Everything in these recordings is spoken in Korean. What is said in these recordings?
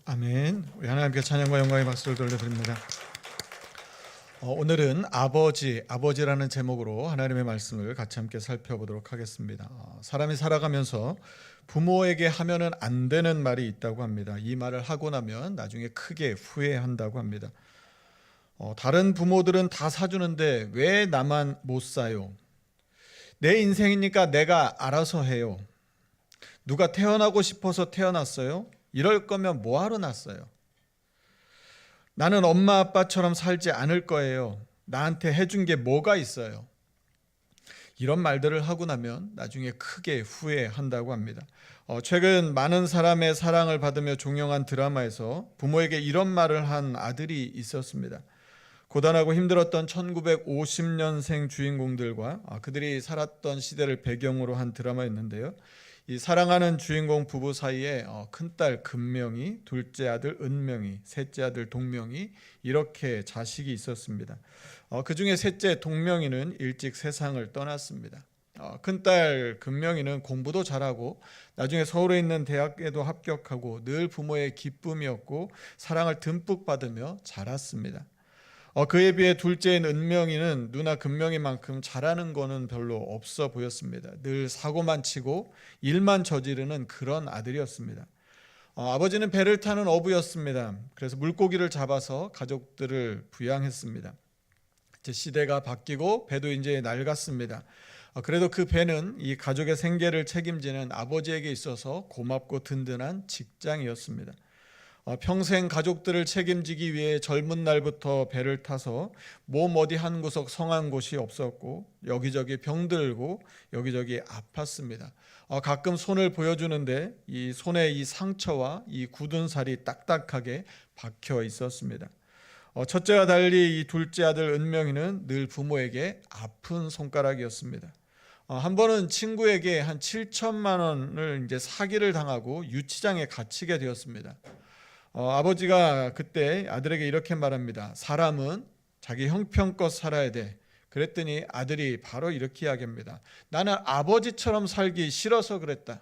아멘. 우리 하나님께 찬양과 영광의 박수를 돌려드립니다. 오늘은 아버지라는 제목으로 하나님의 말씀을 같이 함께 살펴보도록 하겠습니다. 사람이 살아가면서 부모에게 하면은 안 되는 말이 있다고 합니다. 이 말을 하고 나면 나중에 크게 후회한다고 합니다. 다른 부모들은 다 사주는데 왜 나만 못 사요? 내 인생이니까 내가 알아서 해요. 누가 태어나고 싶어서 태어났어요? 이럴 거면 뭐하러 났어요? 나는 엄마 아빠처럼 살지 않을 거예요. 나한테 해준 게 뭐가 있어요? 이런 말들을 하고 나면 나중에 크게 후회한다고 합니다. 최근 많은 사람의 사랑을 받으며 종영한 드라마에서 부모에게 이런 말을 한 아들이 있었습니다. 고단하고 힘들었던 1950년생 주인공들과 그들이 살았던 시대를 배경으로 한 드라마였는데요. 이 사랑하는 주인공 부부 사이에 큰딸 금명이, 둘째 아들 은명이, 셋째 아들 동명이 이렇게 자식이 있었습니다. 그 중에 셋째 동명이는 일찍 세상을 떠났습니다. 큰딸 금명이는 공부도 잘하고 나중에 서울에 있는 대학에도 합격하고 늘 부모의 기쁨이었고 사랑을 듬뿍 받으며 자랐습니다. 그에 비해 둘째인 은명이는 누나 금명이만큼 잘하는 거는 별로 없어 보였습니다. 늘 사고만 치고 일만 저지르는 그런 아들이었습니다. 아버지는 배를 타는 어부였습니다. 그래서 물고기를 잡아서 가족들을 부양했습니다. 이제 시대가 바뀌고 배도 이제 낡았습니다. 그래도 그 배는 이 가족의 생계를 책임지는 아버지에게 있어서 고맙고 든든한 직장이었습니다. 평생 가족들을 책임지기 위해 젊은 날부터 배를 타서 몸 어디 한 구석 성한 곳이 없었고 여기저기 병들고 여기저기 아팠습니다. 가끔 손을 보여주는데 이 손에 이 상처와 이 굳은 살이 딱딱하게 박혀 있었습니다. 첫째와 달리 이 둘째 아들 은명이는 늘 부모에게 아픈 손가락이었습니다. 한 번은 친구에게 한 7천만 원을 이제 사기를 당하고 유치장에 갇히게 되었습니다. 아버지가 그때 아들에게 이렇게 말합니다. 사람은 자기 형편껏 살아야 돼. 그랬더니 아들이 바로 이렇게 이야기합니다. 나는 아버지처럼 살기 싫어서 그랬다.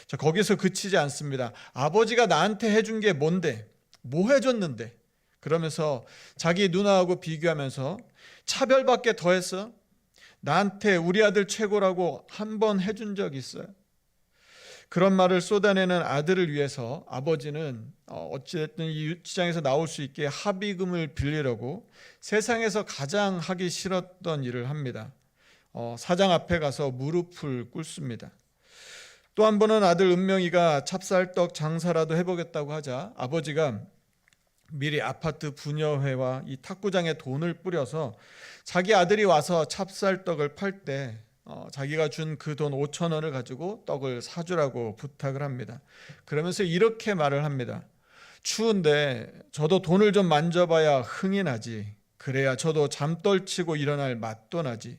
자, 거기서 그치지 않습니다. 아버지가 나한테 해준 게 뭔데? 뭐 해줬는데? 그러면서 자기 누나하고 비교하면서 차별밖에 더 했어? 나한테 우리 아들 최고라고 한 번 해준 적 있어요? 그런 말을 쏟아내는 아들을 위해서 아버지는 어찌됐든 이 유치장에서 나올 수 있게 합의금을 빌리려고 세상에서 가장 하기 싫었던 일을 합니다. 사장 앞에 가서 무릎을 꿇습니다. 또 한 번은 아들 은명이가 찹쌀떡 장사라도 해보겠다고 하자 아버지가 미리 아파트 분여회와 이 탁구장에 돈을 뿌려서 자기 아들이 와서 찹쌀떡을 팔 때 자기가 준 그 돈 5천 원을 가지고 떡을 사주라고 부탁을 합니다. 그러면서 이렇게 말을 합니다. 추운데 저도 돈을 좀 만져봐야 흥이 나지. 그래야 저도 잠 떨치고 일어날 맛도 나지.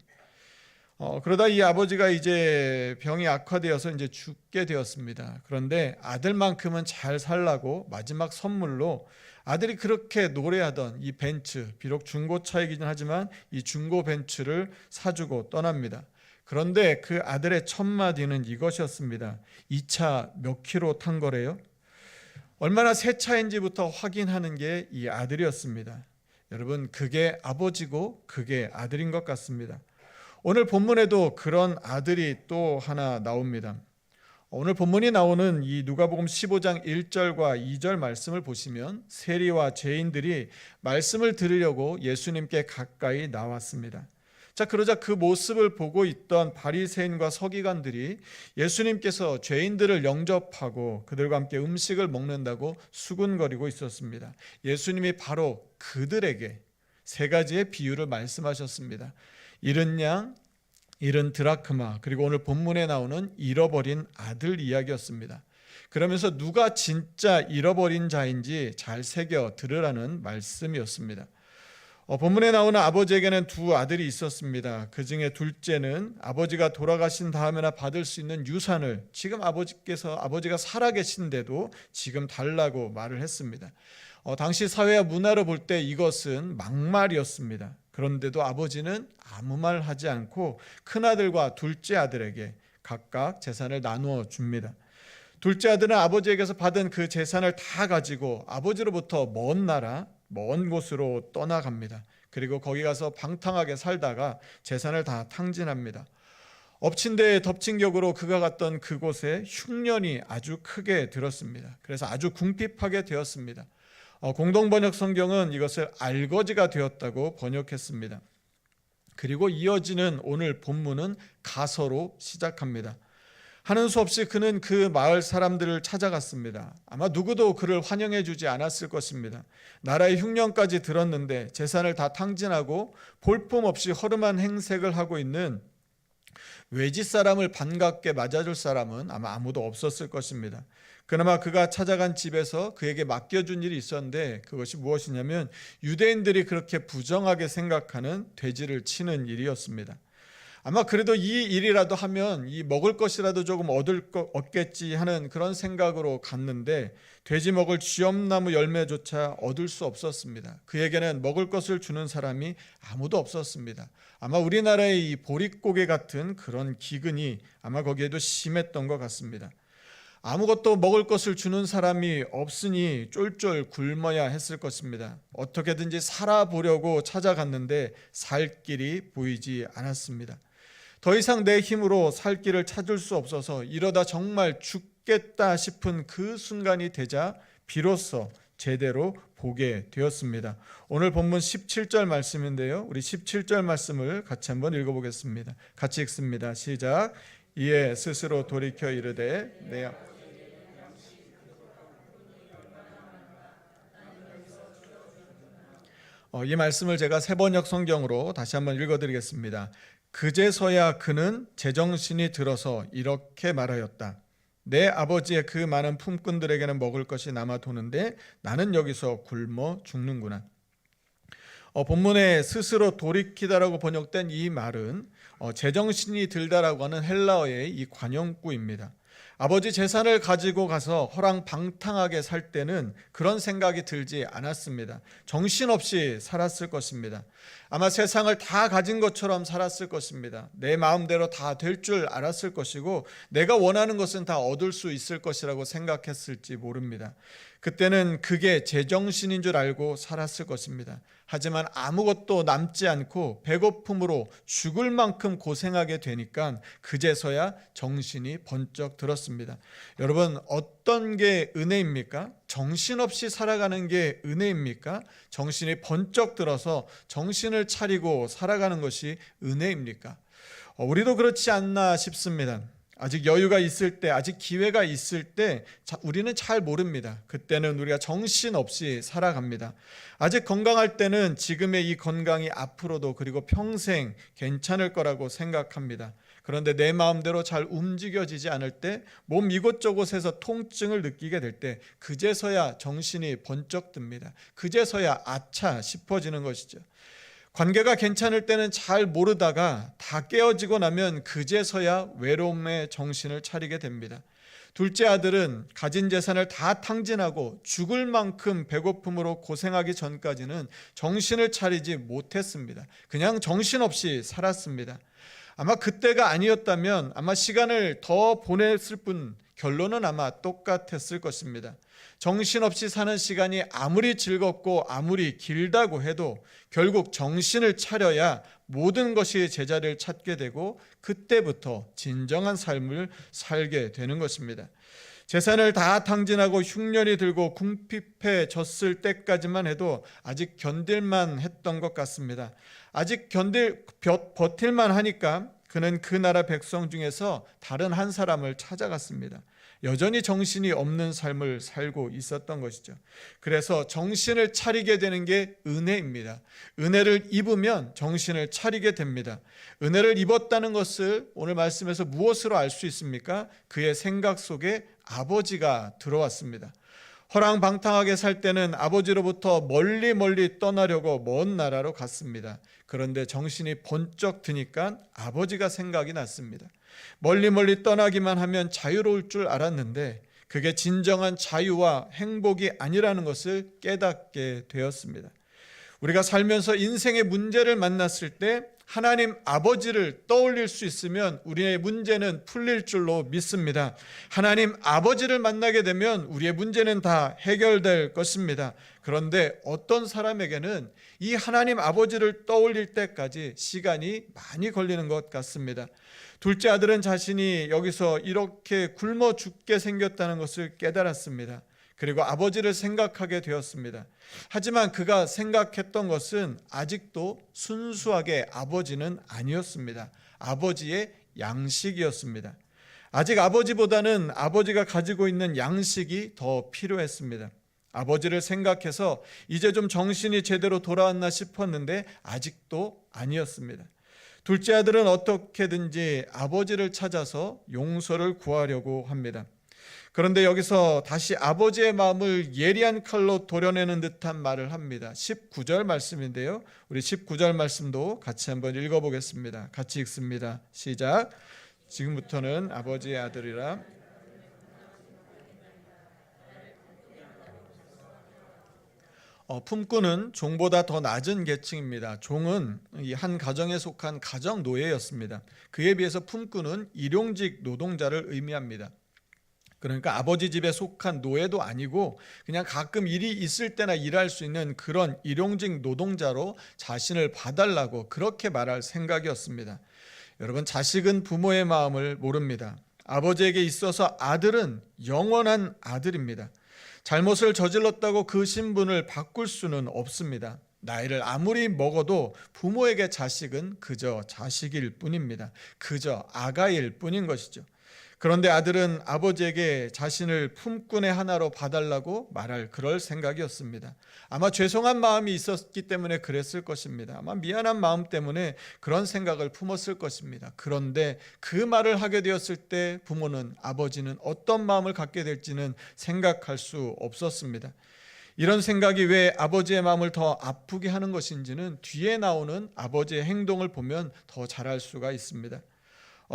그러다 이 아버지가 이제 병이 악화되어서 이제 죽게 되었습니다. 그런데 아들만큼은 잘 살라고 마지막 선물로 아들이 그렇게 노래하던 이 벤츠, 비록 중고차이긴 하지만 이 중고 벤츠를 사주고 떠납니다. 그런데 그 아들의 첫 마디는 이것이었습니다. 이 차 몇 킬로 탄 거래요? 얼마나 새 차인지부터 확인하는 게 이 아들이었습니다. 여러분, 그게 아버지고 그게 아들인 것 같습니다. 오늘 본문에도 그런 아들이 또 하나 나옵니다. 오늘 본문이 나오는 이 누가복음 15장 1절과 2절 말씀을 보시면 세리와 죄인들이 말씀을 들으려고 예수님께 가까이 나왔습니다. 자, 그러자 그 모습을 보고 있던 바리새인과 서기관들이 예수님께서 죄인들을 영접하고 그들과 함께 음식을 먹는다고 수군거리고 있었습니다. 예수님이 바로 그들에게 세 가지의 비유를 말씀하셨습니다. 잃은 양, 잃은 드라크마, 그리고 오늘 본문에 나오는 잃어버린 아들 이야기였습니다. 그러면서 누가 진짜 잃어버린 자인지 잘 새겨 들으라는 말씀이었습니다. 본문에 나오는 아버지에게는 두 아들이 있었습니다. 그 중에 둘째는 아버지가 돌아가신 다음에나 받을 수 있는 유산을 지금 아버지가 살아계신데도 지금 달라고 말을 했습니다. 당시 사회와 문화로 볼 때 이것은 막말이었습니다. 그런데도 아버지는 아무 말 하지 않고 큰아들과 둘째 아들에게 각각 재산을 나누어 줍니다. 둘째 아들은 아버지에게서 받은 그 재산을 다 가지고 아버지로부터 먼 나라, 먼 곳으로 떠나갑니다. 그리고 거기 가서 방탕하게 살다가 재산을 다 탕진합니다. 엎친 데 덮친 격으로 그가 갔던 그곳에 흉년이 아주 크게 들었습니다. 그래서 아주 궁핍하게 되었습니다. 공동번역 성경은 이것을 알거지가 되었다고 번역했습니다. 그리고 이어지는 오늘 본문은 가서로 시작합니다. 하는 수 없이 그는 그 마을 사람들을 찾아갔습니다. 아마 누구도 그를 환영해 주지 않았을 것입니다. 나라의 흉년까지 들었는데 재산을 다 탕진하고 볼품없이 허름한 행색을 하고 있는 외지 사람을 반갑게 맞아줄 사람은 아마 아무도 없었을 것입니다. 그나마 그가 찾아간 집에서 그에게 맡겨준 일이 있었는데 그것이 무엇이냐면 유대인들이 그렇게 부정하게 생각하는 돼지를 치는 일이었습니다. 아마 그래도 이 일이라도 하면 이 먹을 것이라도 조금 얻겠지 하는 그런 생각으로 갔는데 돼지 먹을 쥐엄나무 열매조차 얻을 수 없었습니다. 그에게는 먹을 것을 주는 사람이 아무도 없었습니다. 아마 우리나라의 이 보릿고개 같은 그런 기근이 아마 거기에도 심했던 것 같습니다. 아무것도 먹을 것을 주는 사람이 없으니 쫄쫄 굶어야 했을 것입니다. 어떻게든지 살아보려고 찾아갔는데 살 길이 보이지 않았습니다. 더 이상 내 힘으로 살 길을 찾을 수 없어서 이러다 정말 죽겠다 싶은 그 순간이 되자 비로소 제대로 보게 되었습니다. 오늘 본문 17절 말씀인데요. 우리 17절 말씀을 같이 한번 읽어보겠습니다. 같이 읽습니다. 시작. 이에 스스로 돌이켜 이르되 내 이 말씀을 제가 새번역 성경으로 다시 한번 읽어드리겠습니다. 그제서야 그는 제정신이 들어서 이렇게 말하였다. 내 아버지의 그 많은 품꾼들에게는 먹을 것이 남아 도는데 나는 여기서 굶어 죽는구나. 본문에 스스로 돌이키다라고 번역된 이 말은 제정신이 들다라고 하는 헬라어의 이 관용구입니다. 아버지 재산을 가지고 가서 허랑방탕하게 살 때는 그런 생각이 들지 않았습니다. 정신없이 살았을 것입니다. 아마 세상을 다 가진 것처럼 살았을 것입니다. 내 마음대로 다 될 줄 알았을 것이고 내가 원하는 것은 다 얻을 수 있을 것이라고 생각했을지 모릅니다. 그때는 그게 제정신인 줄 알고 살았을 것입니다. 하지만 아무것도 남지 않고 배고픔으로 죽을 만큼 고생하게 되니까 그제서야 정신이 번쩍 들었습니다. 여러분, 어떤 게 은혜입니까? 정신없이 살아가는 게 은혜입니까? 정신이 번쩍 들어서 정신을 차리고 살아가는 것이 은혜입니까? 우리도 그렇지 않나 싶습니다. 아직 여유가 있을 때, 아직 기회가 있을 때 우리는 잘 모릅니다. 그때는 우리가 정신없이 살아갑니다. 아직 건강할 때는 지금의 이 건강이 앞으로도 그리고 평생 괜찮을 거라고 생각합니다. 그런데 내 마음대로 잘 움직여지지 않을 때, 몸 이곳저곳에서 통증을 느끼게 될 때 그제서야 정신이 번쩍 듭니다. 그제서야 아차 싶어지는 것이죠. 관계가 괜찮을 때는 잘 모르다가 다 깨어지고 나면 그제서야 외로움에 정신을 차리게 됩니다. 둘째 아들은 가진 재산을 다 탕진하고 죽을 만큼 배고픔으로 고생하기 전까지는 정신을 차리지 못했습니다. 그냥 정신없이 살았습니다. 아마 그때가 아니었다면 아마 시간을 더 보냈을 뿐 결론은 아마 똑같았을 것입니다. 정신없이 사는 시간이 아무리 즐겁고 아무리 길다고 해도 결국 정신을 차려야 모든 것이 제자리를 찾게 되고 그때부터 진정한 삶을 살게 되는 것입니다. 재산을 다 탕진하고 흉년이 들고 궁핍해졌을 때까지만 해도 아직 견딜만 했던 것 같습니다. 아직 버틸만 하니까 그는 그 나라 백성 중에서 다른 한 사람을 찾아갔습니다. 여전히 정신이 없는 삶을 살고 있었던 것이죠. 그래서 정신을 차리게 되는 게 은혜입니다. 은혜를 입으면 정신을 차리게 됩니다. 은혜를 입었다는 것을 오늘 말씀에서 무엇으로 알 수 있습니까? 그의 생각 속에 아버지가 들어왔습니다. 허랑방탕하게 살 때는 아버지로부터 멀리 떠나려고 먼 나라로 갔습니다. 그런데 정신이 번쩍 드니까 아버지가 생각이 났습니다. 멀리 떠나기만 하면 자유로울 줄 알았는데 그게 진정한 자유와 행복이 아니라는 것을 깨닫게 되었습니다. 우리가 살면서 인생의 문제를 만났을 때 하나님 아버지를 떠올릴 수 있으면 우리의 문제는 풀릴 줄로 믿습니다. 하나님 아버지를 만나게 되면 우리의 문제는 다 해결될 것입니다. 그런데 어떤 사람에게는 이 하나님 아버지를 떠올릴 때까지 시간이 많이 걸리는 것 같습니다. 둘째 아들은 자신이 여기서 이렇게 굶어 죽게 생겼다는 것을 깨달았습니다. 그리고 아버지를 생각하게 되었습니다. 하지만 그가 생각했던 것은 아직도 순수하게 아버지는 아니었습니다. 아버지의 양식이었습니다. 아직 아버지보다는 아버지가 가지고 있는 양식이 더 필요했습니다. 아버지를 생각해서 이제 좀 정신이 제대로 돌아왔나 싶었는데 아직도 아니었습니다. 둘째 아들은 어떻게든지 아버지를 찾아서 용서를 구하려고 합니다. 그런데 여기서 다시 아버지의 마음을 예리한 칼로 도려내는 듯한 말을 합니다. 19절 말씀인데요. 우리 19절 말씀도 같이 한번 읽어보겠습니다. 같이 읽습니다. 시작. 지금부터는 아버지의 아들이라. 품꾼은 종보다 더 낮은 계층입니다. 종은 이 한 가정에 속한 가정 노예였습니다. 그에 비해서 품꾼은 일용직 노동자를 의미합니다. 그러니까 아버지 집에 속한 노예도 아니고 그냥 가끔 일이 있을 때나 일할 수 있는 그런 일용직 노동자로 자신을 봐달라고 그렇게 말할 생각이었습니다. 여러분, 자식은 부모의 마음을 모릅니다. 아버지에게 있어서 아들은 영원한 아들입니다. 잘못을 저질렀다고 그 신분을 바꿀 수는 없습니다. 나이를 아무리 먹어도 부모에게 자식은 그저 자식일 뿐입니다. 그저 아가일 뿐인 것이죠. 그런데 아들은 아버지에게 자신을 품꾼의 하나로 봐달라고 말할 그럴 생각이었습니다. 아마 죄송한 마음이 있었기 때문에 그랬을 것입니다. 아마 미안한 마음 때문에 그런 생각을 품었을 것입니다. 그런데 그 말을 하게 되었을 때 부모는, 아버지는 어떤 마음을 갖게 될지는 생각할 수 없었습니다. 이런 생각이 왜 아버지의 마음을 더 아프게 하는 것인지는 뒤에 나오는 아버지의 행동을 보면 더 잘 알 수가 있습니다.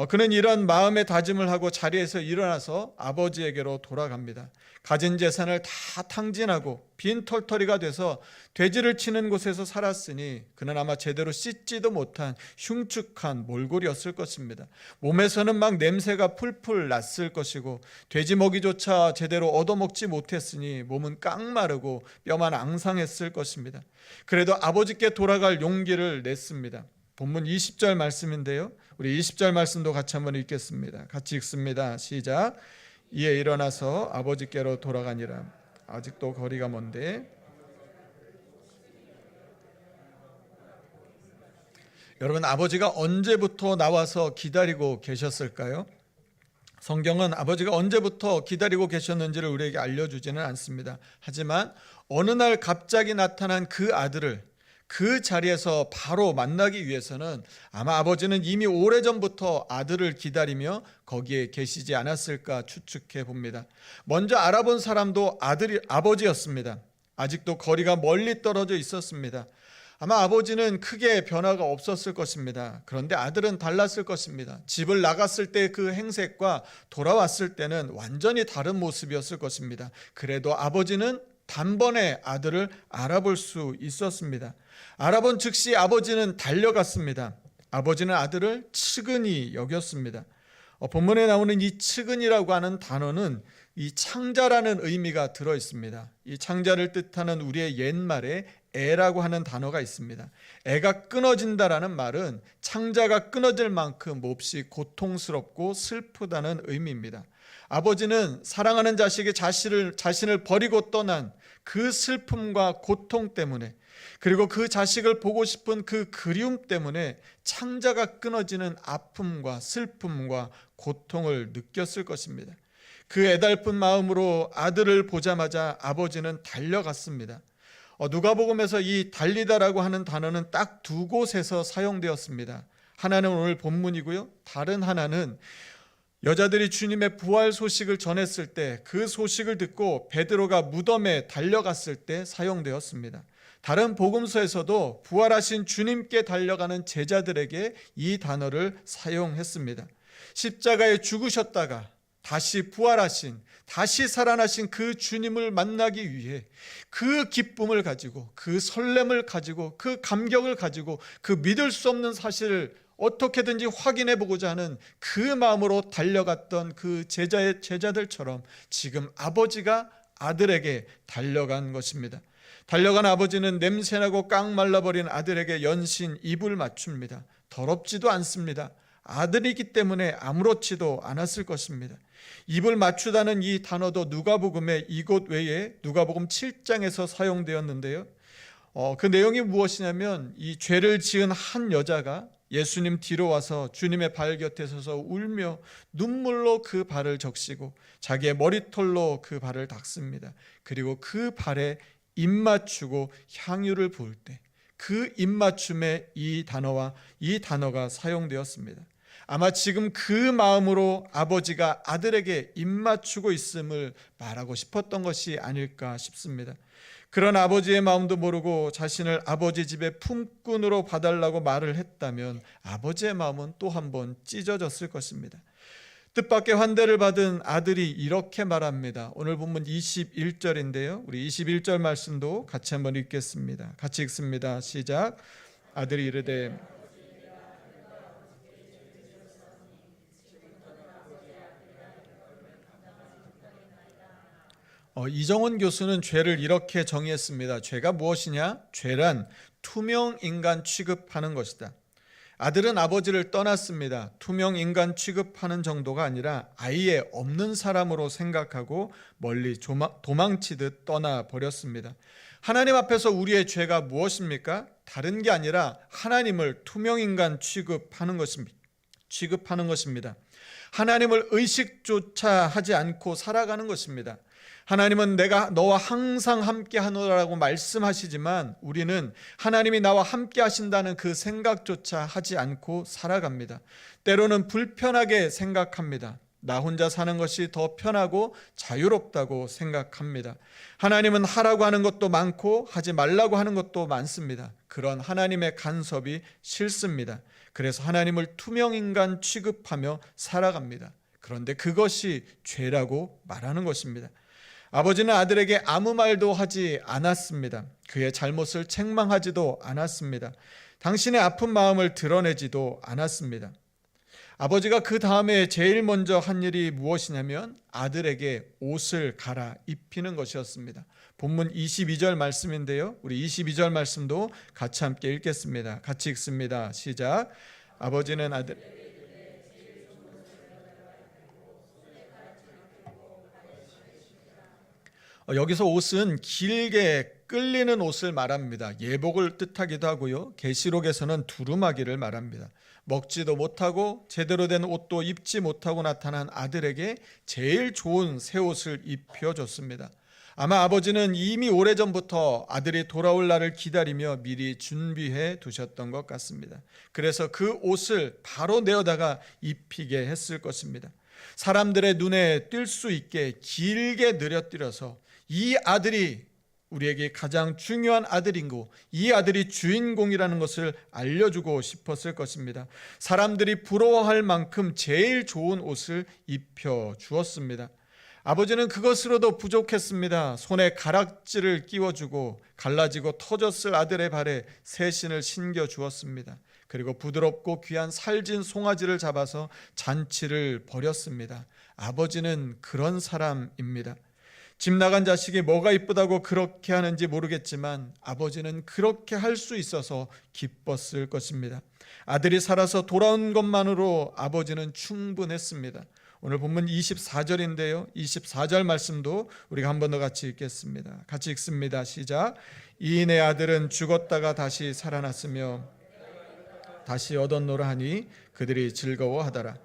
그는 이런 마음의 다짐을 하고 자리에서 일어나서 아버지에게로 돌아갑니다. 가진 재산을 다 탕진하고 빈털터리가 돼서 돼지를 치는 곳에서 살았으니 그는 아마 제대로 씻지도 못한 흉측한 몰골이었을 것입니다. 몸에서는 막 냄새가 풀풀 났을 것이고 돼지 먹이조차 제대로 얻어먹지 못했으니 몸은 깡마르고 뼈만 앙상했을 것입니다. 그래도 아버지께 돌아갈 용기를 냈습니다. 본문 20절 말씀인데요. 우리 20절 말씀도 같이 한번 읽겠습니다. 같이 읽습니다. 시작. 이에 일어나서 아버지께로 돌아가니라. 아직도 거리가 먼데. 여러분, 아버지가 언제부터 나와서 기다리고 계셨을까요? 성경은 아버지가 언제부터 기다리고 계셨는지를 우리에게 알려주지는 않습니다. 하지만 어느 날 갑자기 나타난 그 아들을 그 자리에서 바로 만나기 위해서는 아마 아버지는 이미 오래전부터 아들을 기다리며 거기에 계시지 않았을까 추측해 봅니다. 먼저 알아본 사람도 아버지였습니다. 아직도 거리가 멀리 떨어져 있었습니다. 아마 아버지는 크게 변화가 없었을 것입니다. 그런데 아들은 달랐을 것입니다. 집을 나갔을 때 그 행색과 돌아왔을 때는 완전히 다른 모습이었을 것입니다. 그래도 아버지는 단번에 아들을 알아볼 수 있었습니다. 알아본 즉시 아버지는 달려갔습니다. 아버지는 아들을 측은히 여겼습니다. 본문에 나오는 이 측은이라고 하는 단어는 이 창자라는 의미가 들어 있습니다. 이 창자를 뜻하는 우리의 옛말에 애라고 하는 단어가 있습니다. 애가 끊어진다라는 말은 창자가 끊어질 만큼 몹시 고통스럽고 슬프다는 의미입니다. 아버지는 사랑하는 자식이 자신을 버리고 떠난 그 슬픔과 고통 때문에, 그리고 그 자식을 보고 싶은 그 그리움 때문에 창자가 끊어지는 아픔과 슬픔과 고통을 느꼈을 것입니다. 그 애달픈 마음으로 아들을 보자마자 아버지는 달려갔습니다. 누가복음에서 이 달리다라고 하는 단어는 딱 두 곳에서 사용되었습니다. 하나는 오늘 본문이고요. 다른 하나는 여자들이 주님의 부활 소식을 전했을 때 그 소식을 듣고 베드로가 무덤에 달려갔을 때 사용되었습니다. 다른 복음서에서도 부활하신 주님께 달려가는 제자들에게 이 단어를 사용했습니다. 십자가에 죽으셨다가 다시 부활하신, 다시 살아나신 그 주님을 만나기 위해 그 기쁨을 가지고, 그 설렘을 가지고, 그 감격을 가지고, 그 믿을 수 없는 사실을 어떻게든지 확인해 보고자 하는 그 마음으로 달려갔던 그 제자들처럼 지금 아버지가 아들에게 달려간 것입니다. 달려간 아버지는 냄새나고 깡 말라버린 아들에게 연신 입을 맞춥니다. 더럽지도 않습니다. 아들이기 때문에 아무렇지도 않았을 것입니다. 입을 맞추다는 이 단어도 누가복음의 이곳 외에 누가복음 7장에서 사용되었는데요. 그 내용이 무엇이냐면 이 죄를 지은 한 여자가 예수님 뒤로 와서 주님의 발 곁에 서서 울며 눈물로 그 발을 적시고 자기의 머리털로 그 발을 닦습니다. 그리고 그 발에 입 맞추고 향유를 부을 때 그 입맞춤에 이 단어가 사용되었습니다. 아마 지금 그 마음으로 아버지가 아들에게 입맞추고 있음을 말하고 싶었던 것이 아닐까 싶습니다. 그런 아버지의 마음도 모르고 자신을 아버지 집에 품꾼으로 봐달라고 말을 했다면 아버지의 마음은 또 한 번 찢어졌을 것입니다. 뜻밖의 환대를 받은 아들이 이렇게 말합니다. 오늘 본문 21절인데요. 우리 21절 말씀도 같이 한번 읽겠습니다. 같이 읽습니다. 시작. 아들이 이르되 이정원 교수는 죄를 이렇게 정의했습니다. 죄가 무엇이냐? 죄란 투명 인간 취급하는 것이다. 아들은 아버지를 떠났습니다. 투명 인간 취급하는 정도가 아니라 아예 없는 사람으로 생각하고 멀리 도망치듯 떠나버렸습니다. 하나님 앞에서 우리의 죄가 무엇입니까? 다른 게 아니라 하나님을 투명 인간 취급하는 것입니다. 하나님을 의식조차 하지 않고 살아가는 것입니다. 하나님은 내가 너와 항상 함께 하노라라고 말씀하시지만 우리는 하나님이 나와 함께 하신다는 그 생각조차 하지 않고 살아갑니다. 때로는 불편하게 생각합니다. 나 혼자 사는 것이 더 편하고 자유롭다고 생각합니다. 하나님은 하라고 하는 것도 많고 하지 말라고 하는 것도 많습니다. 그런 하나님의 간섭이 싫습니다. 그래서 하나님을 투명인간 취급하며 살아갑니다. 그런데 그것이 죄라고 말하는 것입니다. 아버지는 아들에게 아무 말도 하지 않았습니다. 그의 잘못을 책망하지도 않았습니다. 당신의 아픈 마음을 드러내지도 않았습니다. 아버지가 그 다음에 제일 먼저 한 일이 무엇이냐면 아들에게 옷을 갈아입히는 것이었습니다. 본문 22절 말씀인데요. 우리 22절 말씀도 같이 함께 읽겠습니다. 같이 읽습니다. 시작. 아버지는 아들 여기서 옷은 길게 끌리는 옷을 말합니다. 예복을 뜻하기도 하고요. 계시록에서는 두루마기를 말합니다. 먹지도 못하고 제대로 된 옷도 입지 못하고 나타난 아들에게 제일 좋은 새 옷을 입혀줬습니다. 아마 아버지는 이미 오래전부터 아들이 돌아올 날을 기다리며 미리 준비해 두셨던 것 같습니다. 그래서 그 옷을 바로 내어다가 입히게 했을 것입니다. 사람들의 눈에 띌 수 있게 길게 늘어뜨려서 이 아들이 우리에게 가장 중요한 아들이고 이 아들이 주인공이라는 것을 알려주고 싶었을 것입니다. 사람들이 부러워할 만큼 제일 좋은 옷을 입혀주었습니다. 아버지는 그것으로도 부족했습니다. 손에 가락지를 끼워주고 갈라지고 터졌을 아들의 발에 새 신을 신겨주었습니다. 그리고 부드럽고 귀한 살진 송아지를 잡아서 잔치를 벌였습니다. 아버지는 그런 사람입니다. 집 나간 자식이 뭐가 이쁘다고 그렇게 하는지 모르겠지만 아버지는 그렇게 할 수 있어서 기뻤을 것입니다. 아들이 살아서 돌아온 것만으로 아버지는 충분했습니다. 오늘 본문 24절인데요. 24절 말씀도 우리가 한 번 더 같이 읽겠습니다. 같이 읽습니다. 시작. 이 내 아들은 죽었다가 다시 살아났으며 다시 얻었노라 하니 그들이 즐거워하더라.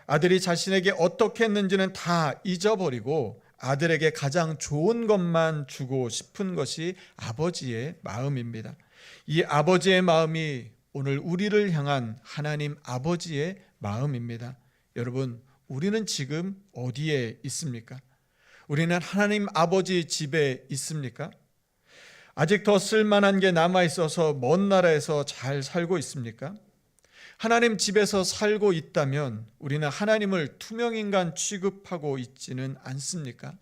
아들이 자신에게 어떻게 했는지는 다 잊어버리고 아들에게 가장 좋은 것만 주고 싶은 것이 아버지의 마음입니다. 이 아버지의 마음이 오늘 우리를 향한 하나님 아버지의 마음입니다. 여러분, 우리는 지금 어디에 있습니까? 우리는 하나님 아버지 집에 있습니까? 아직 더 쓸만한 게 남아 있어서 먼 나라에서 잘 살고 있습니까? 하나님 집에서 살고 있다면 우리는 하나님을 투명인간 취급하고 있지는 않습니까?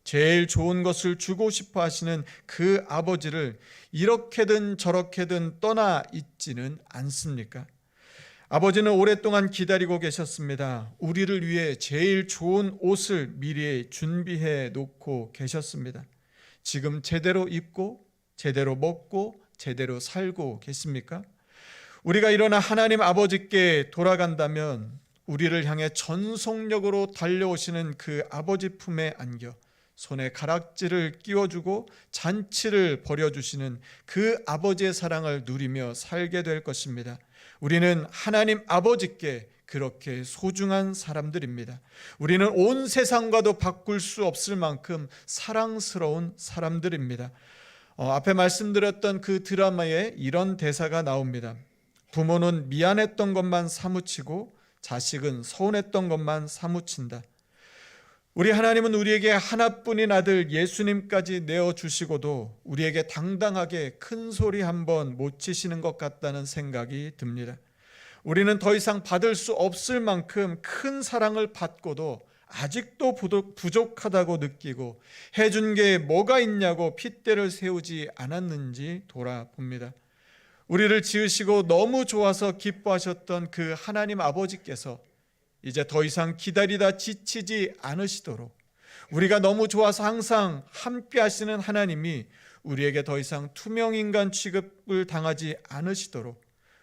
제일 좋은 것을 주고 싶어 하시는 그 아버지를 이렇게든 저렇게든 떠나 있지는 않습니까? 아버지는 오랫동안 기다리고 계셨습니다. 우리를 위해 제일 좋은 옷을 미리 준비해 놓고 계셨습니다. 지금 제대로 입고 제대로 먹고 제대로 살고 계십니까? 우리가 일어나 하나님 아버지께 돌아간다면 우리를 향해 전속력으로 달려오시는 그 아버지 품에 안겨 손에 가락지를 끼워주고 잔치를 벌여주시는 그 아버지의 사랑을 누리며 살게 될 것입니다. 우리는 하나님 아버지께 그렇게 소중한 사람들입니다. 우리는 온 세상과도 바꿀 수 없을 만큼 사랑스러운 사람들입니다. 앞에 말씀드렸던 그 드라마에 이런 대사가 나옵니다. 부모는 미안했던 것만 사무치고 자식은 서운했던 것만 사무친다. 우리 하나님은 우리에게 하나뿐인 아들 예수님까지 내어주시고도 우리에게 당당하게 큰 소리 한번 못 치시는 것 같다는 생각이 듭니다. 우리는 더 이상 받을 수 없을 만큼 큰 사랑을 받고도 아직도 부족하다고 느끼고 해준 게 뭐가 있냐고 핏대를 세우지 않았는지 돌아봅니다. 우리를 지으시고 너무 좋아서 기뻐하셨던 그 하나님 아버지께서 이제 더 이상 기다리다 지치지 않으시도록, 우리가 너무 좋아서 항상 함께 하시는 하나님이 우리에게 더 이상 투명인간 취급을 당하지 않으시도록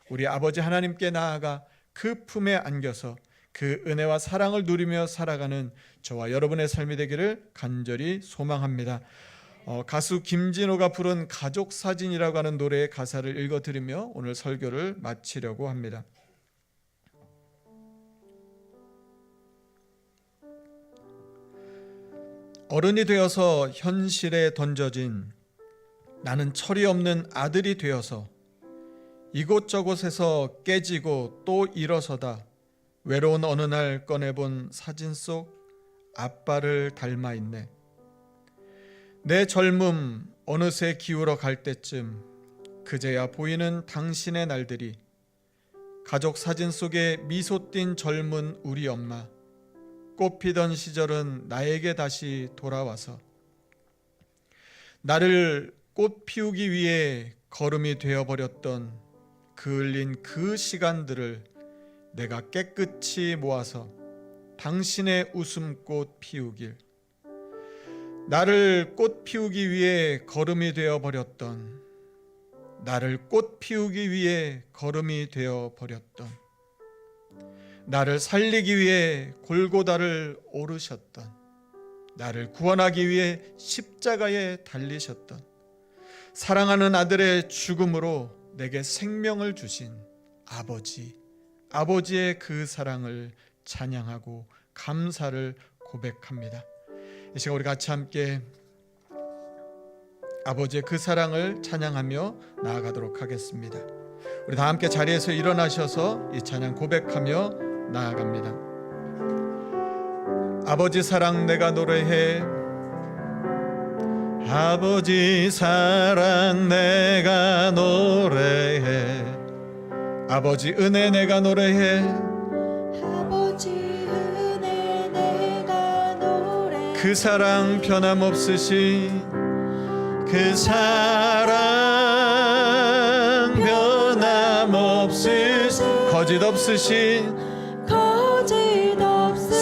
우리 아버지 하나님께 나아가 그 품에 안겨서 그 은혜와 사랑을 누리며 살아가는 저와 여러분의 삶이 되기를 간절히 소망합니다. 가수 김진호가 부른 가족사진이라고 하는 노래의 가사를 읽어드리며 오늘 설교를 마치려고 합니다. 어른이 되어서 현실에 던져진 나는 철이 없는 아들이 되어서 이곳저곳에서 깨지고 또 일어서다 외로운 어느 날 꺼내본 사진 속 아빠를 닮아 있네. 내 젊음 어느새 기울어 갈 때쯤 그제야 보이는 당신의 날들이, 가족 사진 속에 미소 띈 젊은 우리 엄마, 꽃피던 시절은 나에게 다시 돌아와서 나를 꽃 피우기 위해 걸음이 되어버렸던 그 흘린 그 시간들을 내가 깨끗이 모아서 당신의 웃음꽃 피우길, 나를 꽃 피우기 위해 걸음이 되어버렸던, 나를 꽃 피우기 위해 걸음이 되어버렸던, 나를 살리기 위해 골고다를 오르셨던, 나를 구원하기 위해 십자가에 달리셨던, 사랑하는 아들의 죽음으로 내게 생명을 주신 아버지의 그 사랑을 찬양하고 감사를 고백합니다. 이 시간 우리 같이 함께 아버지의 그 사랑을 찬양하며 나아가도록 하겠습니다. 우리 다 함께 자리에서 일어나셔서 이 찬양 고백하며 나아갑니다. 아버지 사랑 내가 노래해, 아버지 사랑 내가 노래해, 아버지 은혜 내가 노래해, 아버지 은혜 내가 노래해, 그 사랑 변함없으신 그 사랑 변함없으신 거짓 없으신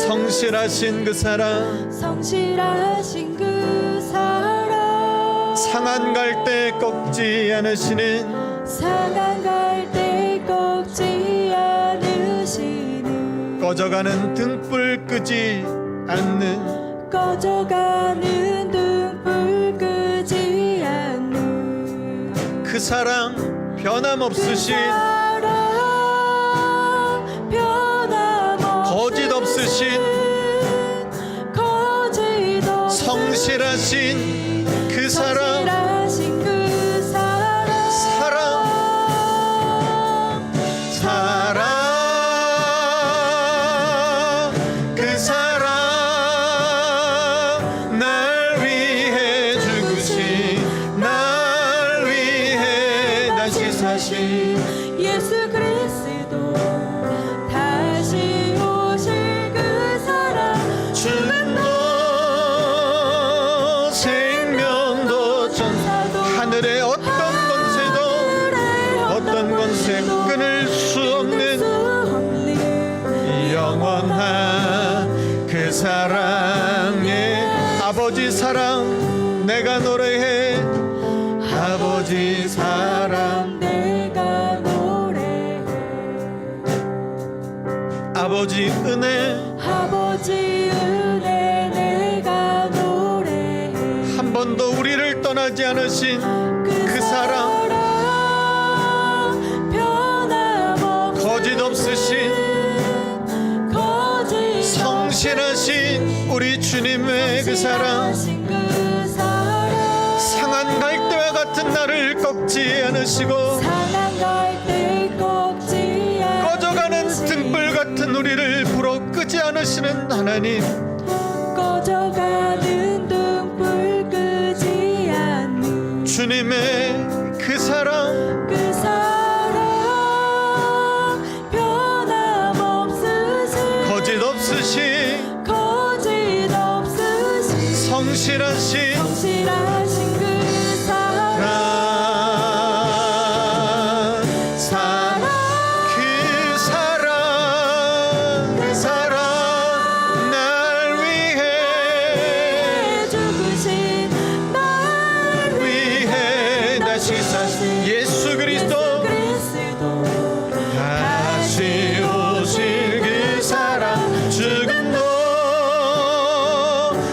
성실하신 그 사랑, 성실하신 그 사랑, 상한 갈 때 꺾지 않으시는, 상한 갈 때 꺾지 않으시는, 꺼져가는 등불 끄지 않는, 꺼져가는 등불 끄지 않는 그 사랑 변함없으신, 거짓 없으신, 성실하신 그 사랑, 그 사랑, 날 위해 죽으신, 날 위해 다시 사신 예수 그리스도 아버지 은혜 아버지 은혜 내가 노래해 한 번도 우리를 떠나지 않으신 그 사랑 변함없이 거짓 없으신 거짓 성실하신 우리 주님의 그 사랑 그 사랑 상한 갈대와 같은 나를 꺾지 않으시고 상한 갈대 꺾지 꺼져가는 등불 같은 우리를 불어 끄지 않으시는 하나님 꺼져가는 등불 끄지 않는 주님의 그 사랑 그 사랑 변함없으신 거짓 없으신 거짓 없으신 성실하신 성실하신 그 사랑 사랑 그 사랑 날 위해 죽으신 날 위해 다시 사신 예수 그리스도 다시 오실 그 사랑 죽음도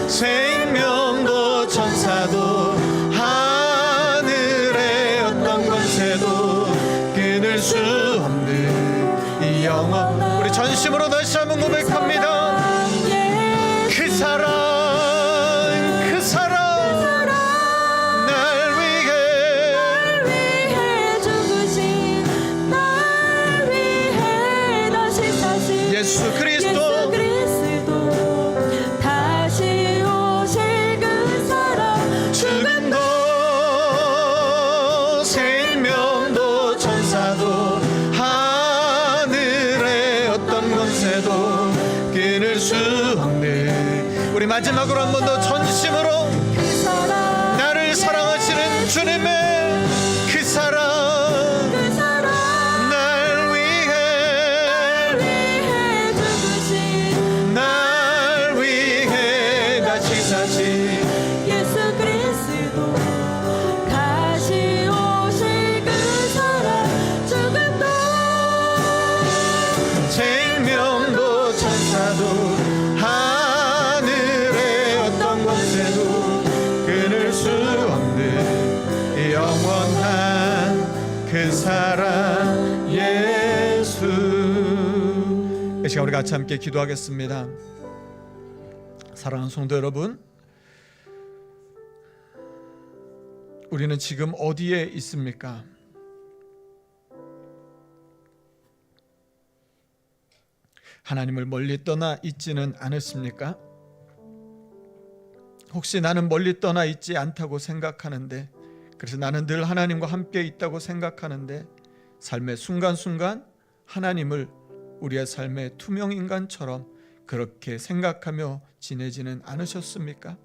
생명도 천사도 하늘의 어떤 권세도 끊을 수 없는 이 영원 우리 전심으로 다시 한번 고백합니다. 그 사랑 그 사랑 날 위해 죽으신 날 위해 다시 사신 예수 그리스도 다시 오실 그 사랑 죽음도 생명도 천사도 하늘의 어떤 권세도 끊을 수 없는 우리 마지막으로 한 번 더 전심으로 그 사랑 나를 사랑하시는 주님의 그 사랑 그 사랑 날 위해 죽으신 날 위해 다시 사신 예수 그리스도 다시 오실 그 사랑 죽음도 생명도 천사도 하늘의 어떤 권세도 끊을 수 없는 영원한 그 사랑 예수. 이 시간 우리 같이 함께 기도하겠습니다. 사랑하는 성도 여러분, 우리는 지금 어디에 있습니까? 하나님을 멀리 떠나 있지는 않으십니까? 혹시 나는 멀리 떠나 있지 않다고 생각하는데, 그래서 나는 늘 하나님과 함께 있다고 생각하는데, 삶의 순간순간 하나님을 우리의 삶의 투명인간처럼 그렇게 생각하며 지내지는 않으셨습니까?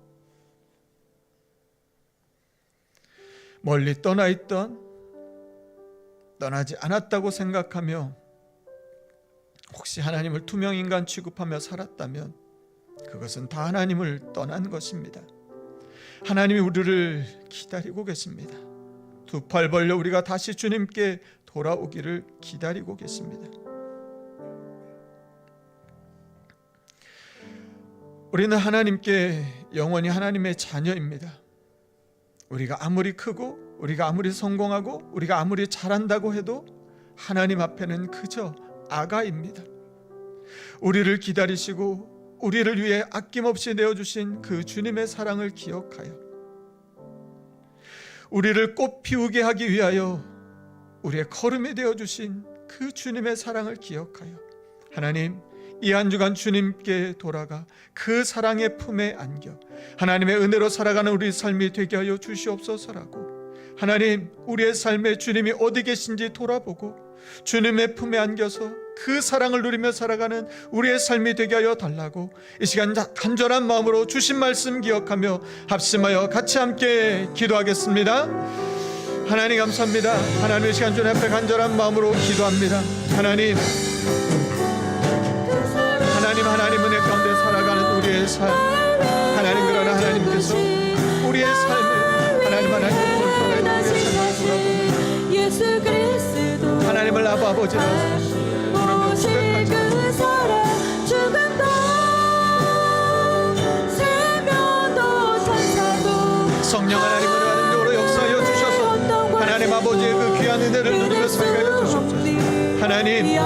멀리 떠나 있던, 떠나지 않았다고 생각하며 혹시 하나님을 투명인간 취급하며 살았다면 그것은 다 하나님을 떠난 것입니다. 하나님이 우리를 기다리고 계십니다. 두 팔 벌려 우리가 다시 주님께 돌아오기를 기다리고 계십니다. 우리는 하나님께 영원히 하나님의 자녀입니다. 우리가 아무리 크고 우리가 아무리 성공하고 우리가 아무리 잘한다고 해도 하나님 앞에는 그저 아가입니다. 우리를 기다리시고 우리를 위해 아낌없이 내어주신 그 주님의 사랑을 기억하여 우리를 꽃 피우게 하기 위하여 우리의 걸음이 되어주신 그 주님의 사랑을 기억하여 하나님, 이 한 주간 주님께 돌아가 그 사랑의 품에 안겨 하나님의 은혜로 살아가는 우리 삶이 되게 하여 주시옵소서라고, 하나님, 우리의 삶에 주님이 어디 계신지 돌아보고 주님의 품에 안겨서 그 사랑을 누리며 살아가는 우리의 삶이 되게 하여 달라고 이 시간 간절한 마음으로 주신 말씀 기억하며 합심하여 같이 함께 기도하겠습니다. 하나님 감사합니다. 하나님의 시간 주님 앞에 간절한 마음으로 기도합니다. 하나님 하나님 은혜 가운데 살아가는 우리의 삶, 하나님, 그러나 하나님께서 우리의 삶을 하나님 돌아보는 예수 그리스도 하나님을 아버지라 부르며 고백하자. 성령 하나님 은혜와 능력으로 역사하여 주셔서 하나님 아버지의 그 귀한 은혜를 누리며 살게 하여 주옵소서. 하나님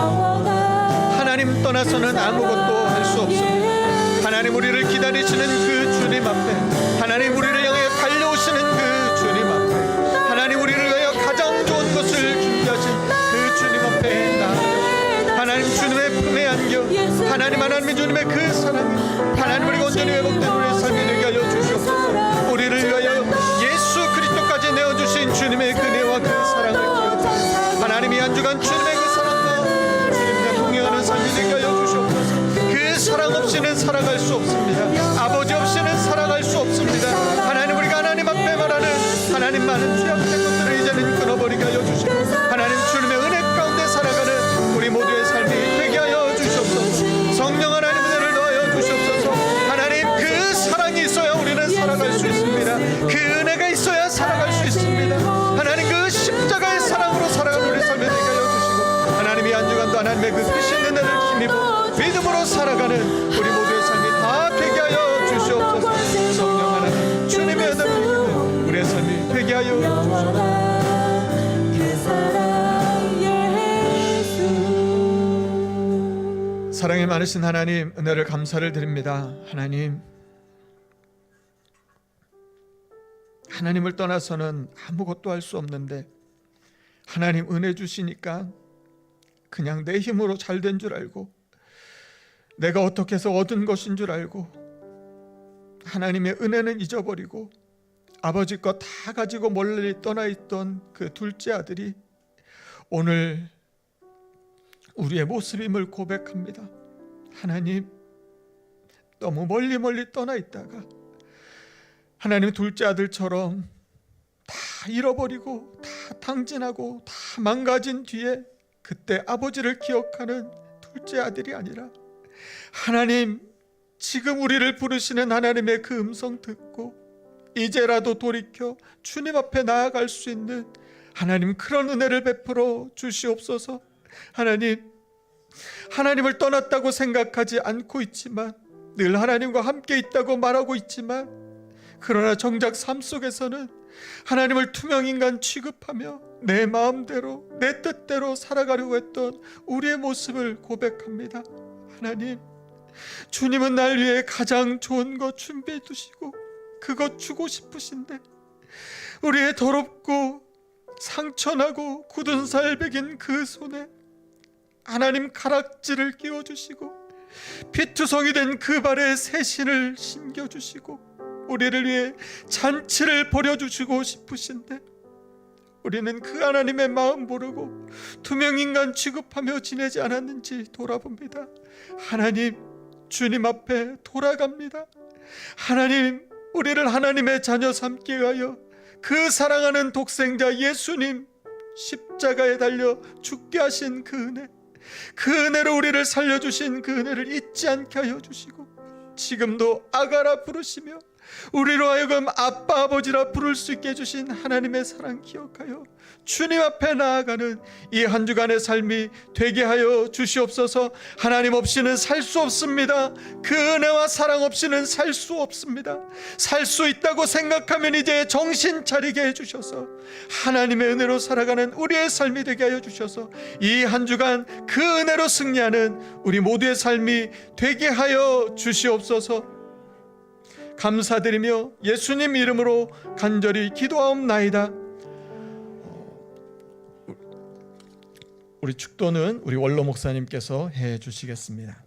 떠나서는 아무것도 할 수 없습니다. 하나님 우리를 기다리시는 그 주님 앞에, 하나님 우리를 향해 달려오시는 그 주님 앞에, 하나님 우리를 위하여 가장 좋은 것을 준비하신 그 주님 앞에 나아가 하나님 주님의 품에 안겨 하나님 주님의 그 사랑이 하나님 우리가 온전히 회복된 우리의 삶이 되게 하여 주시옵소서. 우리를 위하여 예수 그리스도까지 내어주신 주님의 그 은혜와 그 사랑을 기억하며 하나님 이 한 주간 주님의 그 사랑과 주님과 동행하는 삶이 되게 하여 주시옵소서. 그 사랑 없이는 살아갈 수 없습니다. 아버지 없이는 살아갈 수 없습니다. 하나님 우리가 하나님 앞에 말하는 하나님 많은 죄악된 것들을 이제는 끊어버리게 하여 주시고 하나님 주님의 은혜 가운데 살아가는 우리 모두의 삶이 되게 하여 주시옵소서. 성령 하나님 은혜를 넣어 주시옵소서. 하나님 그 사랑이 있어야 우리는 살아갈 수 있습니다. 그 은혜가 있어야 살아갈 수 있습니다. 하나님 그 십자가의 사랑으로 살아가는 우리 삶이 되게 하여 주시고 하나님이 한 주간도 하나님의 그 크신 은혜를 힘입어 믿음으로 살아가는 우리 모두의 삶이 다 되게 하여 주시옵소서. 성령 하나님 주님의 은혜를 힘입어 우리의 삶이 되게 하여 주시옵소서. 사랑이 많으신 하나님 은혜를 감사를 드립니다. 하나님을 떠나서는 아무것도 할 수 없는데 하나님 은혜 주시니까 그냥 내 힘으로 잘 된 줄 알고 내가 어떻게 해서 얻은 것인 줄 알고 하나님의 은혜는 잊어버리고 아버지 것 다 가지고 멀리 떠나 있던 그 둘째 아들이 오늘 우리의 모습임을 고백합니다. 하나님 너무 멀리 떠나 있다가 하나님 둘째 아들처럼 다 잃어버리고 다 탕진하고 다 망가진 뒤에 그때 아버지를 기억하는 둘째 아들이 아니라 하나님 지금 우리를 부르시는 하나님의 그 음성 듣고 이제라도 돌이켜 주님 앞에 나아갈 수 있는 하나님 그런 은혜를 베풀어 주시옵소서. 하나님을 떠났다고 생각하지 않고 있지만 늘 하나님과 함께 있다고 말하고 있지만 그러나 정작 삶 속에서는 하나님을 투명인간 취급하며 내 마음대로 내 뜻대로 살아가려고 했던 우리의 모습을 고백합니다. 하나님 주님은 날 위해 가장 좋은 것 준비해 두시고 그것 주고 싶으신데 우리의 더럽고 상처나고 굳은 살 베긴 그 손에 하나님 가락지를 끼워주시고 피투성이 된 그 발에 새신을 신겨주시고 우리를 위해 잔치를 벌여주시고 싶으신데 우리는 그 하나님의 마음 모르고 투명인간 취급하며 지내지 않았는지 돌아봅니다. 하나님 주님 앞에 돌아갑니다. 하나님 우리를 하나님의 자녀 삼게 하여 그 사랑하는 독생자 예수님 십자가에 달려 죽게 하신 그 은혜, 그 은혜로 우리를 살려주신 그 은혜를 잊지 않게 하여 주시고 지금도 아가라 부르시며 우리로 하여금 아빠 아버지라 부를 수 있게 해주신 하나님의 사랑 기억하여 주님 앞에 나아가는 이 한 주간의 삶이 되게 하여 주시옵소서. 하나님 없이는 살 수 없습니다. 그 은혜와 사랑 없이는 살 수 없습니다. 살 수 있다고 생각하면 이제 정신 차리게 해주셔서 하나님의 은혜로 살아가는 우리의 삶이 되게 하여 주셔서 이 한 주간 그 은혜로 승리하는 우리 모두의 삶이 되게 하여 주시옵소서. 감사드리며 예수님 이름으로 간절히 기도하옵나이다. 우리 축도는 우리 원로 목사님께서 해 주시겠습니다.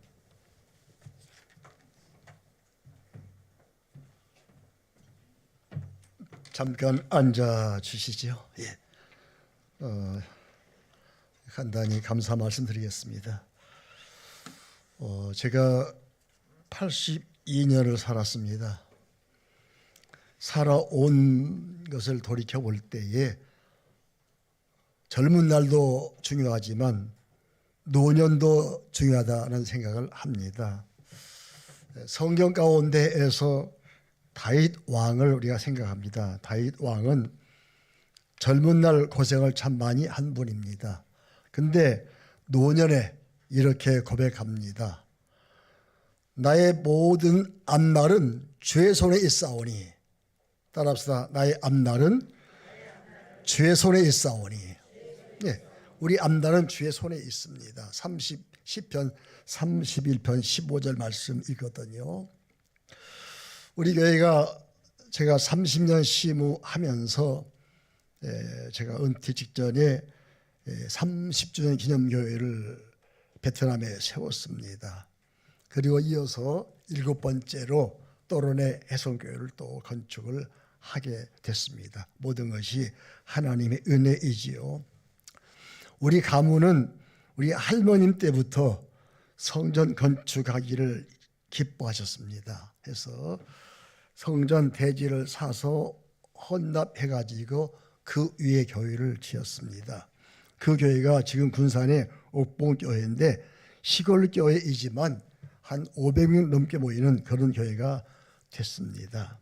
잠깐 앉아 주시죠. 간단히 감사 말씀드리겠습니다. 제가 82년을 살았습니다. 살아온 것을 돌이켜 볼 때에 젊은 날도 중요하지만 노년도 중요하다는 생각을 합니다. 성경 가운데에서 다윗 왕을 우리가 생각합니다. 다윗 왕은 젊은 날 고생을 참 많이 한 분입니다. 근데 노년에 이렇게 고백합니다. 나의 모든 앞날은 주의 손에 있사오니 따라합시다. 나의 앞날은 주의 손에 있사오니. 네, 우리 앞날은 주의 손에 있습니다. 10편 31편 15절 말씀이거든요. 우리 교회가 제가 30년 시무하면서 제가 은퇴 직전에 30주년 기념교회를 베트남에 세웠습니다. 그리고 이어서 7번째로 또론의 해성교회를 또 건축을 하게 됐습니다. 모든 것이 하나님의 은혜이지요. 우리 가문은 우리 할머님 때부터 성전 건축하기를 기뻐하셨습니다. 해서 성전 대지를 사서 헌납해가지고 그 위에 교회를 지었습니다. 그 교회가 지금 군산의 옥봉교회인데 시골 교회이지만 한 500명 넘게 모이는 그런 교회가 됐습니다.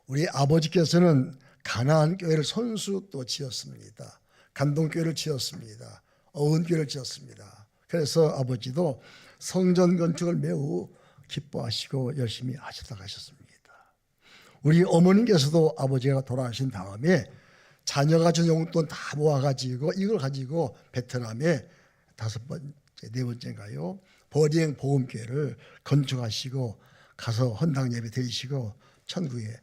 우리 아버지께서는 가나안 교회를 손수 또 지었습니다. 간동교회를 지었습니다. 어은교회를 지었습니다. 그래서 아버지도 성전 건축을 매우 기뻐하시고 열심히 하시다 가셨습니다. 우리 어머님께서도 아버지가 돌아가신 다음에 자녀가 준 용돈 다 모아가지고 이걸 가지고 베트남에 5번째, 4번째인가요? 버리행 복음교회를 건축하시고 가서 헌당 예배 드리시고 천국에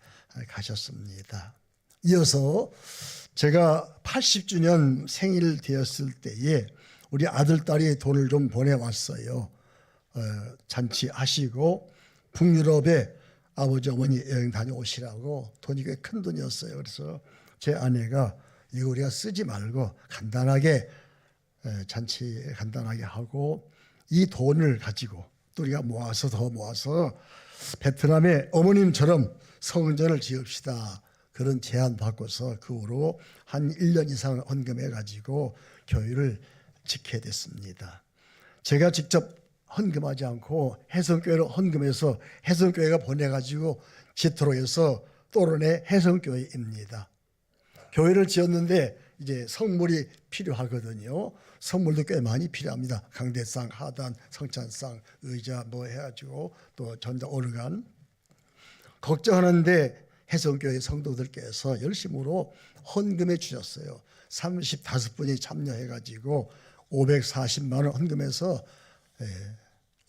가셨습니다. 이어서 제가 80주년 생일 되었을 때에 우리 아들, 딸이 돈을 좀 보내왔어요. 잔치하시고 북유럽에 아버지, 어머니 여행 다녀오시라고 돈이 꽤 큰 돈이었어요. 그래서 제 아내가 이거 우리가 쓰지 말고 간단하게 잔치 간단하게 하고 이 돈을 가지고 또 우리가 모아서 더 모아서 베트남에 어머님처럼 성전을 지읍시다. 그런 제안 받고서 그 후로 한 1년 이상 헌금해 가지고 교회를 짓게 됐습니다. 제가 직접 헌금하지 않고 해성교회로 헌금해서 해성교회가 보내가지고 짓도록 해서 또론의 해성교회입니다. 교회를 지었는데 이제 성물이 필요하거든요. 성물도 꽤 많이 필요합니다. 강대상, 하단, 성찬상, 의자 뭐 해가지고 또 전자 오르간. 걱정하는데 해성교회 성도들께서 열심으로 헌금해 주셨어요. 35분이 참여해가지고 540만 원 헌금해서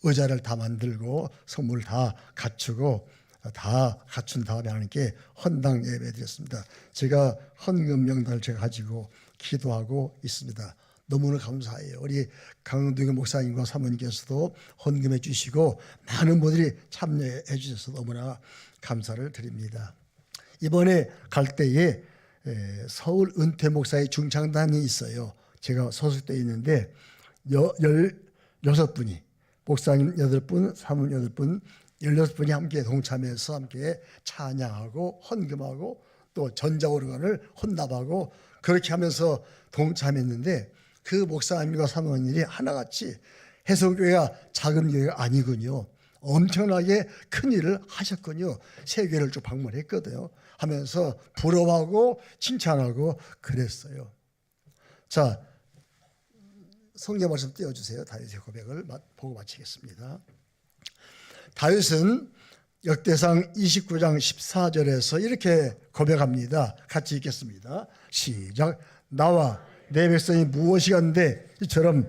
의자를 다 만들고 성물을 다 갖추고 다 갖춘 다음에 하나님께 헌당 예배 드렸습니다. 제가 헌금 명단을 제가 가지고 기도하고 있습니다. 너무나 감사해요. 우리 강동현 목사님과 사모님께서도 헌금해 주시고 많은 분들이 참여해 주셔서 너무나 감사를 드립니다. 이번에 갈 때에 서울 은퇴 목사의 중창단이 있어요. 제가 소속되어 있는데 16분이 목사님 8분, 사모님 8분, 16분이 함께 동참해서 함께 찬양하고 헌금하고 또 전자오르간을 혼납하고 그렇게 하면서 동참했는데 그 목사님과 사모님이 하나같이 해성교회가 작은 교회가 아니군요. 엄청나게 큰 일을 하셨군요. 세계를 쭉 방문했거든요. 하면서 부러워하고 칭찬하고 그랬어요. 자, 성경 말씀 띄워주세요. 다윗의 고백을 보고 마치겠습니다. 다윗은 역대상 29장 14절에서 이렇게 고백합니다. 같이 읽겠습니다. 시작. 나와 내 백성이 무엇이간데 이처럼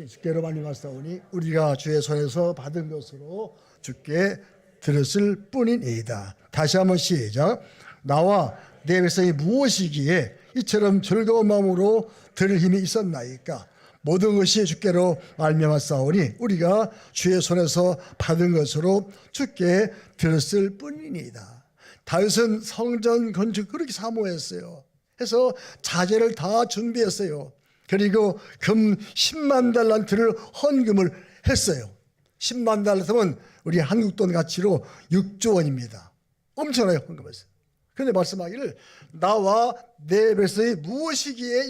주께로 말미암았사오니 우리가 주의 손에서 받은 것으로 주께 들었을 뿐이니이다. 다시 한번 시작. 나와 내 백성이 무엇이기에 이처럼 즐거운 마음으로 들을 힘이 있었나이까. 모든 것이 주께로 말미암았사오니 우리가 주의 손에서 받은 것으로 주께 들었을 뿐이니이다. 다윗은 성전 건축 그렇게 사모했어요. 해서 자재를 다 준비했어요. 그리고 금 10만 달란트를 헌금을 했어요. 10만 달란트면 우리 한국 돈 가치로 6조 원입니다. 엄청나게 헌금했어요. 그런데 말씀하기를 나와 내 백성이 무엇이기에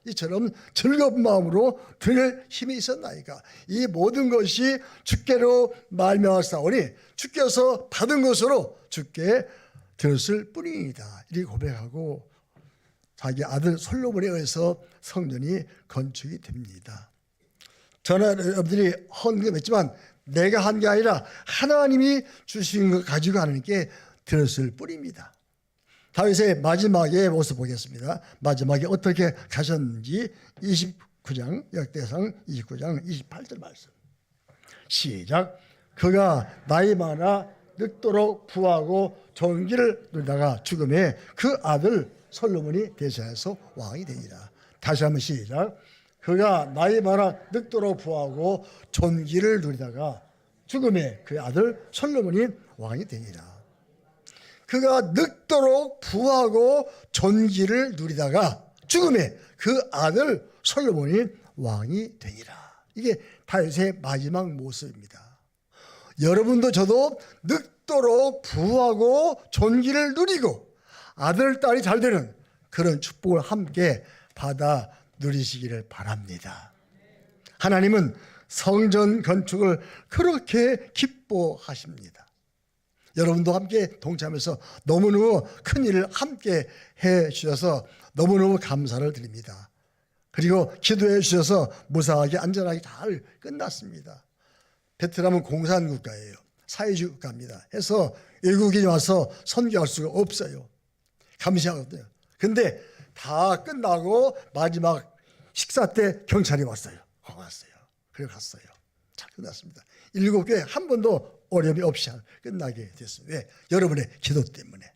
이처럼 즐거운 마음으로 들을 힘이 있었나이까. 이 모든 것이 주께로 말미암았사오니 주께서 받은 것으로 주께 들었을 뿐이다. 이렇게 고백하고 자기 아들 솔로몬에 의해서 성전이 건축이 됩니다. 저는 여러분들이 헌금했지만 내가 한 게 아니라 하나님이 주신 것 가지고 하나님께 드렸을 뿐입니다. 다윗의 마지막의 모습 보겠습니다. 마지막에 어떻게 가셨는지 29장 역대상 29장 28절 말씀. 시작. 그가 나이 많아 늙도록 부하고 존귀를 누리다가 죽음에 그 아들 솔로몬이 대신해서 왕이 되니라. 다시 한번 시작. 그가 나이 많아 늙도록 부하고 존귀를 누리다가 죽음에 그 아들 솔로몬이 왕이 되니라. 그가 늙도록 부하고 존귀를 누리다가 죽음에 그 아들 솔로몬이 왕이 되니라. 이게 다윗의 마지막 모습입니다. 여러분도 저도 늙도록 부하고 존귀를 누리고 아들, 딸이 잘 되는 그런 축복을 함께 받아 누리시기를 바랍니다. 하나님은 성전 건축을 그렇게 기뻐하십니다. 여러분도 함께 동참해서 너무너무 큰 일을 함께 해 주셔서 너무너무 감사를 드립니다. 그리고 기도해 주셔서 무사하게 안전하게 잘 끝났습니다. 베트남은 공산 국가예요. 사회주의 국가입니다. 해서 외국인이 와서 선교할 수가 없어요. 감시하거든요. 근데 다 끝나고 마지막 식사 때 경찰이 왔어요. 왔어요. 그래 갔어요. 잘 끝났습니다. 7교회 한 번도 어려움이 없이 끝나게 됐습니다. 왜? 여러분의 기도 때문에.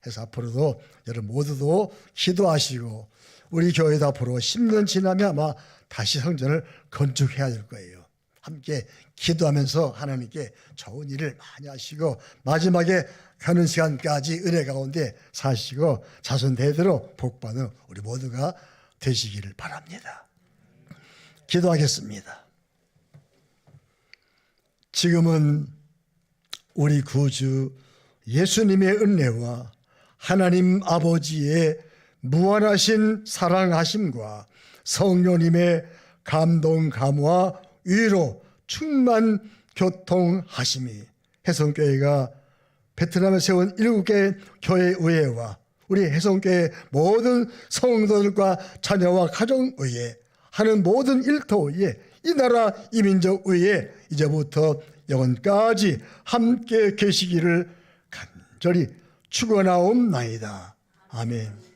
그래서 앞으로도 여러분 모두도 기도하시고 우리 교회도 앞으로 10년 지나면 아마 다시 성전을 건축해야 될 거예요. 함께 기도하면서 하나님께 좋은 일을 많이 하시고 마지막에 가는 시간까지 은혜 가운데 사시고 자손 대대로 복받는 우리 모두가 되시기를 바랍니다. 기도하겠습니다. 지금은 우리 구주 예수님의 은혜와 하나님 아버지의 무한하신 사랑하심과 성령님의 감동 감화 위로 충만 교통하심이 혜성교회가 베트남에 세운 7개 교회의회와 우리 혜성교회 모든 성도들과 자녀와 가정의회 하는 모든 일터의회 이 나라 이민족의회 이제부터 영원까지 함께 계시기를 간절히 축원하옵나이다. 아멘.